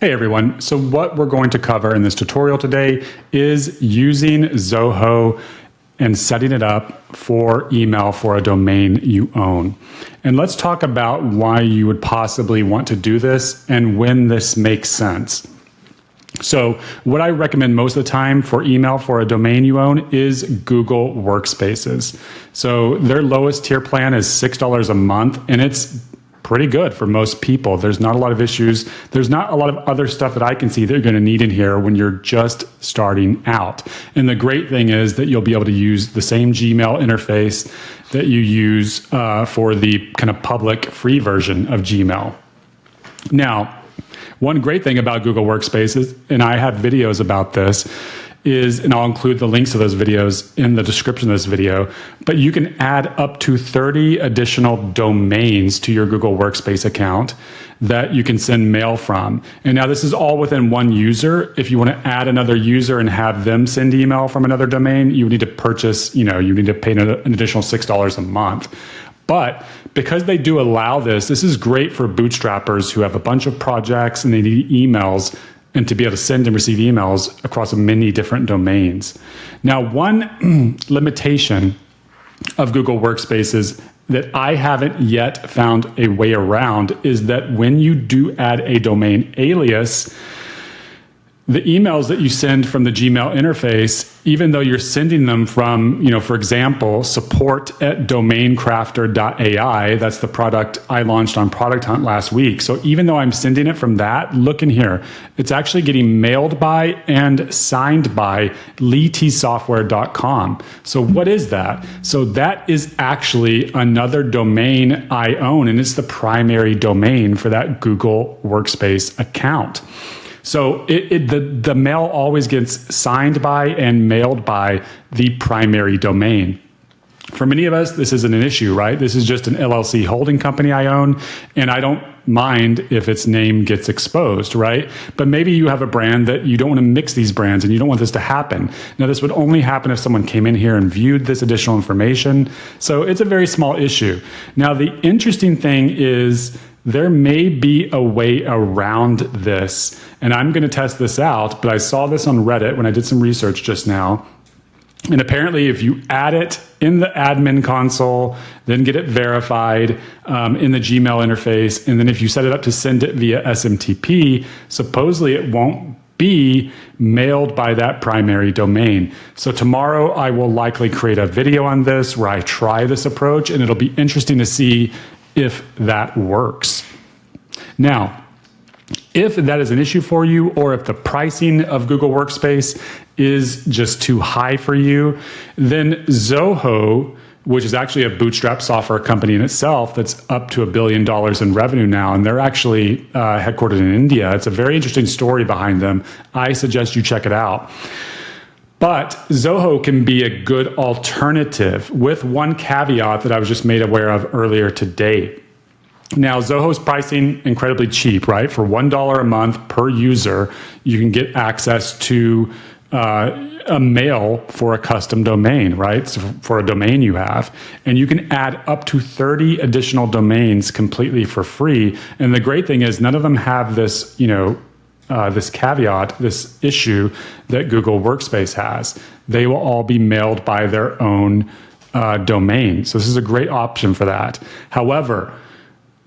Hey everyone, so what we're going to cover in this tutorial today is using Zoho and setting it up for email for a domain you own. And let's talk about why you would possibly want to do this and when this makes sense. So what I recommend most of the time for email for a domain you own is Google Workspaces. So their lowest tier plan is $6 a month, and it's pretty good for most people. There's not a lot of issues. There's not a lot of other stuff that I can see that you're going to need in here when you're just starting out. And the great thing is that you'll be able to use the same Gmail interface that you use for the kind of public free version of Gmail. Now, one great thing about Google Workspaces, and I have videos about this, is, and I'll include the links to those videos in the description of this video, but you can add up to 30 additional domains to your Google Workspace account that you can send mail from. And now this is all within one user. If you want to add another user and have them send email from another domain, you need to purchase, you need to pay an additional $6 a month. But because they do allow this, this is great for bootstrappers who have a bunch of projects and they need emails and to be able to send and receive emails across many different domains. Now, one limitation of Google Workspaces that I haven't yet found a way around is that when you do add a domain alias, the emails that you send from the Gmail interface, even though you're sending them from, for example, support@domaincrafter.ai, that's the product I launched on Product Hunt last week. So even though I'm sending it from that, look in here, it's actually getting mailed by and signed by leetsoftware.com. So what is that? So that is actually another domain I own, and it's the primary domain for that Google Workspace account. So the mail always gets signed by and mailed by the primary domain. For many of us, this isn't an issue, right? This is just an LLC holding company I own, and I don't mind if its name gets exposed, right? But maybe you have a brand that you don't want to mix these brands and you don't want this to happen. Now, this would only happen if someone came in here and viewed this additional information. So it's a very small issue. Now, the interesting thing is there may be a way around this, and I'm going to test this out, but I saw this on Reddit when I did some research just now. And apparently, if you add it in the admin console, then get it verified in the Gmail interface, and then if you set it up to send it via SMTP, supposedly it won't be mailed by that primary domain. So tomorrow I will likely create a video on this where I try this approach, and it'll be interesting to see if that works. Now, if that is an issue for you, or if the pricing of Google Workspace is just too high for you, then Zoho, which is actually a bootstrap software company in itself that's up to $1 billion in revenue now, and they're actually headquartered in India. It's a very interesting story behind them. I suggest you check it out. But Zoho can be a good alternative with one caveat that I was just made aware of earlier today. Now, Zoho's pricing incredibly cheap, right? For $1 a month per user, you can get access to a mail for a custom domain, right? So for a domain you have. And you can add up to 30 additional domains completely for free. And the great thing is none of them have this, this caveat, this issue that Google Workspace has. They will all be mailed by their own domain. So this is a great option for that. However,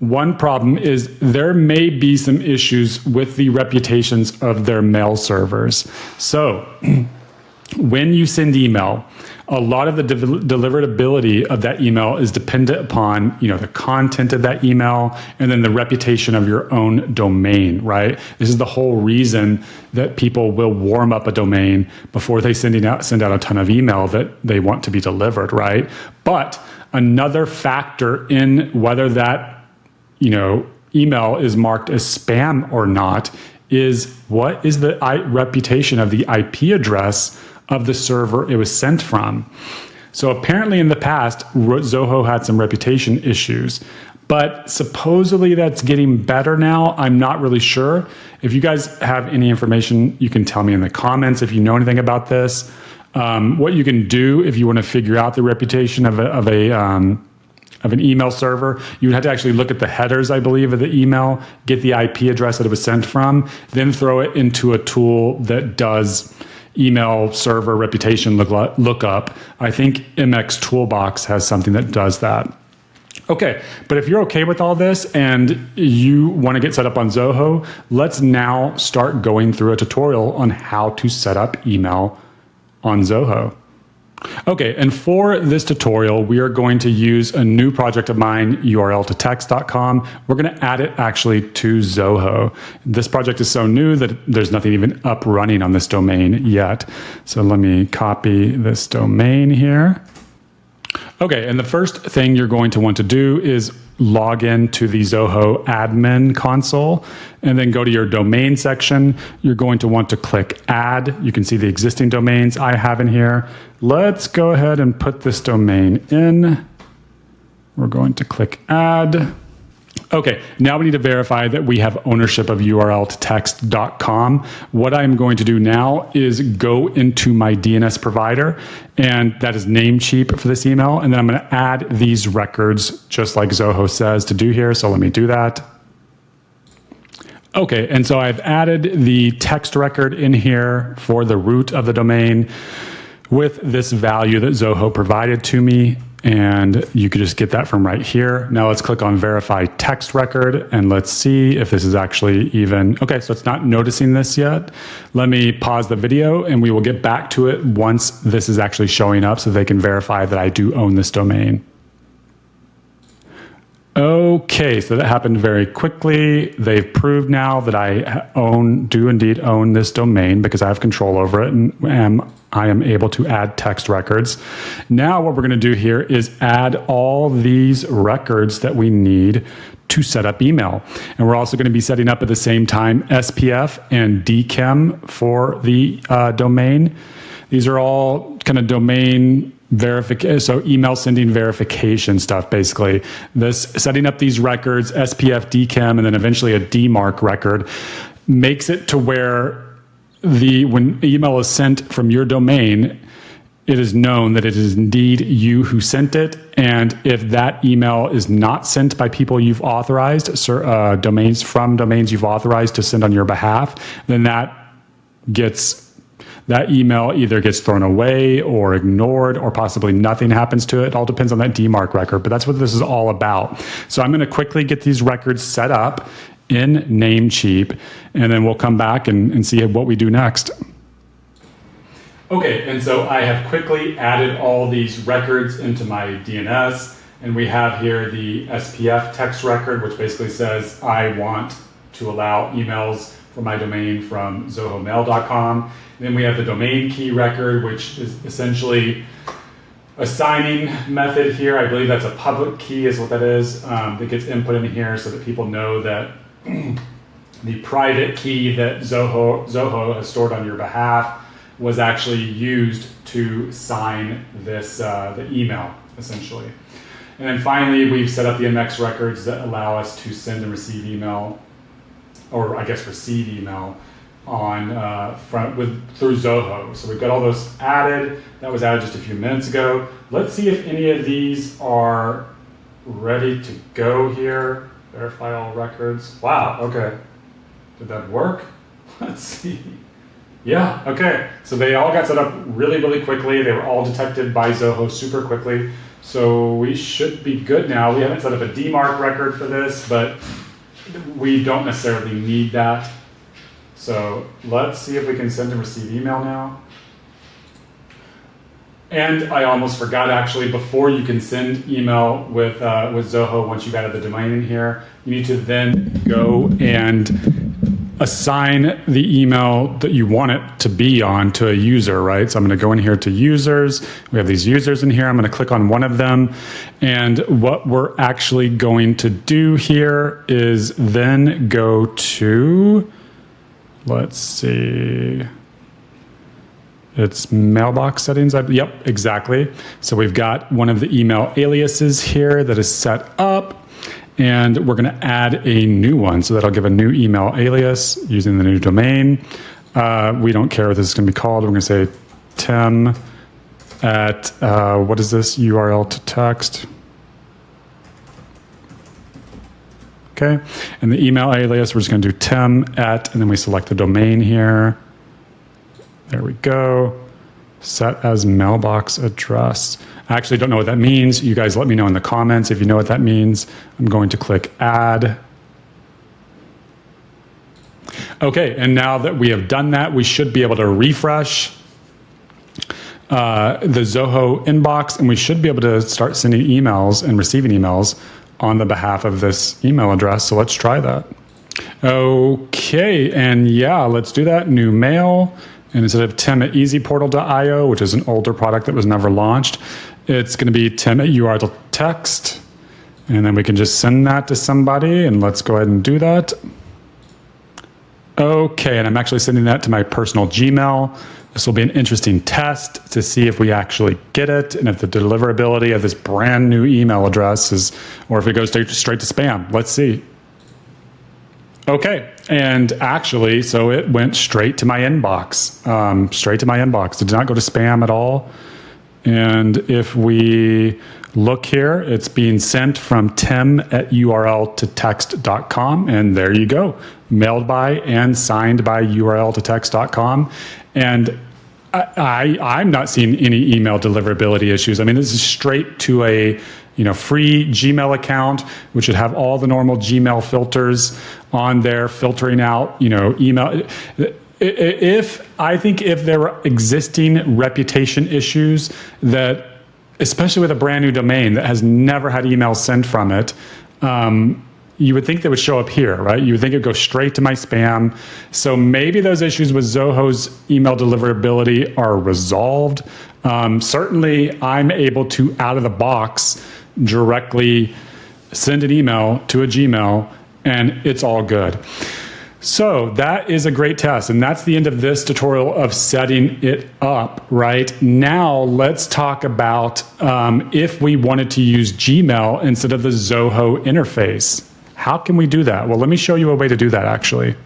one problem is there may be some issues with the reputations of their mail servers. So when you send email, a lot of the deliverability of that email is dependent upon, the content of that email and then the reputation of your own domain, right? This is the whole reason that people will warm up a domain before they send out a ton of email that they want to be delivered, right? But another factor in whether that email is marked as spam or not is what is the reputation of the IP address of the server it was sent from. So apparently in the past, Zoho had some reputation issues, but supposedly that's getting better now. I'm not really sure. If you guys have any information, you can tell me in the comments if you know anything about this. What you can do if you want to figure out the reputation of a of an email server, you would have to actually look at the headers, I believe, of the email, get the IP address that it was sent from, then throw it into a tool that does email server reputation lookup. I think MX Toolbox has something that does that. Okay, but if you're okay with all this and you want to get set up on Zoho, let's now start going through a tutorial on how to set up email on Zoho. Okay, and for this tutorial, we are going to use a new project of mine, url2text.com. We're going to add it actually to Zoho. This project is so new that there's nothing even up running on this domain yet. So let me copy this domain here. Okay, and the first thing you're going to want to do is log in to the Zoho admin console and then go to your domain section. You're going to want to click add. You can see the existing domains I have in here. Let's go ahead and put this domain in. We're going to click add. Okay, now we need to verify that we have ownership of url2text.com. What I'm going to do now is go into my DNS provider, and that is Namecheap for this email, and then I'm going to add these records just like Zoho says to do here, so let me do that. Okay, and so I've added the text record in here for the root of the domain with this value that Zoho provided to me. And you could just get that from right here. Now let's click on verify text record and let's see if this is actually even, okay, so it's not noticing this yet. Let me pause the video and we will get back to it once this is actually showing up so they can verify that I do own this domain. Okay, so that happened very quickly. They've proved now that I do indeed own this domain because I have control over it and I am able to add text records. Now what we're going to do here is add all these records that we need to set up email. And we're also going to be setting up at the same time SPF and DKIM for the domain. These are all kind of domain verification, so email sending verification stuff, basically. This setting up these records, SPF, DKIM, and then eventually a DMARC record makes it to where when email is sent from your domain, it is known that it is indeed you who sent it. And if that email is not sent by people you've authorized, domains you've authorized to send on your behalf, then that email either gets thrown away or ignored or possibly nothing happens to it. It all depends on that DMARC record, but that's what this is all about. So I'm going to quickly get these records set up in Namecheap, and then we'll come back and see what we do next. Okay, and so I have quickly added all these records into my DNS, and we have here the SPF text record, which basically says I want to allow emails from my domain from zohomail.com. Then we have the domain key record, which is essentially a signing method here. I believe that's a public key is what that is, that gets input in here so that people know that the private key that Zoho has stored on your behalf was actually used to sign this the email, essentially. And then finally, we've set up the MX records that allow us to send and receive email, or I guess receive email on through Zoho. So we've got all those added. That was added just a few minutes ago. Let's see if any of these are ready to go here. Verify all records. Wow, okay. Did that work? Let's see. Yeah, okay. So they all got set up really, really quickly. They were all detected by Zoho super quickly. So we should be good now. We haven't set up a DMARC record for this, but we don't necessarily need that. So let's see if we can send and receive email now. And I almost forgot, actually, before you can send email with Zoho, once you've added the domain in here, you need to then go and assign the email that you want it to be on to a user, right? So I'm going to go in here to users. We have these users in here. I'm going to click on one of them. And what we're actually going to do here is then go to, let's see, it's mailbox settings. Yep, exactly. So we've got one of the email aliases here that is set up, and we're going to add a new one. So that'll give a new email alias using the new domain. We don't care what this is going to be called. We're going to say Tim at, what is this, URL to text. Okay, and the email alias, we're just going to do Tim at, and then we select the domain here. There we go. Set as mailbox address. I actually don't know what that means. You guys let me know in the comments if you know what that means. I'm going to click add. Okay, and now that we have done that, we should be able to refresh the Zoho inbox, and we should be able to start sending emails and receiving emails on the behalf of this email address. So let's try that. Okay, and yeah, let's do that. New mail. And instead of Tim at easyportal.io, which is an older product that was never launched, it's going to be Tim at URL text. And then we can just send that to somebody, and let's go ahead and do that. Okay, and I'm actually sending that to my personal Gmail. This will be an interesting test to see if we actually get it and if the deliverability of this brand new email address is, or if it goes straight to spam. Let's see. Okay, and actually, so it went straight to my inbox, It did not go to spam at all. And if we look here, it's being sent from Tim at url-to-text.com, and there you go, mailed by and signed by url-to-text.com. And I'm not seeing any email deliverability issues. I mean, this is straight to a free Gmail account, which should have all the normal Gmail filters on there, filtering out, email. I think if there were existing reputation issues that, especially with a brand new domain that has never had emails sent from it, you would think they would show up here, right? You would think it would go straight to my spam. So maybe those issues with Zoho's email deliverability are resolved. Certainly, I'm able to, out of the box, directly send an email to a Gmail, and it's all good. So that is a great test, and that's the end of this tutorial of setting it up. Right now, let's talk about if we wanted to use Gmail instead of the Zoho interface. How can we do that? Well, let me show you a way to do that, actually.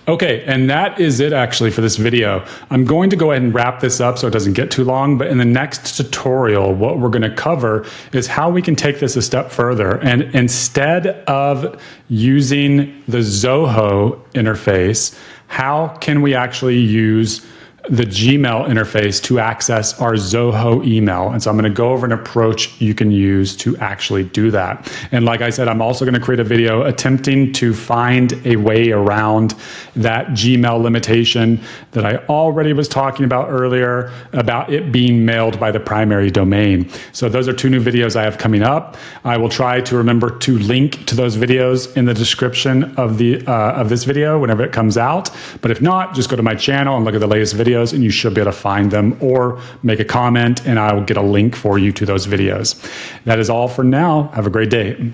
Okay, and that is it actually for this video. I'm going to go ahead and wrap this up so it doesn't get too long, but in the next tutorial, what we're going to cover is how we can take this a step further. And instead of using the Zoho interface, how can we actually use the Gmail interface to access our Zoho email? And so I'm going to go over an approach you can use to actually do that. And like I said, I'm also going to create a video attempting to find a way around that Gmail limitation that I already was talking about earlier, about it being mailed by the primary domain. So those are two new videos I have coming up. I will try to remember to link to those videos in the description of this video whenever it comes out. But if not, just go to my channel and look at the latest videos, and you should be able to find them, or make a comment and I will get a link for you to those videos. That is all for now. Have a great day.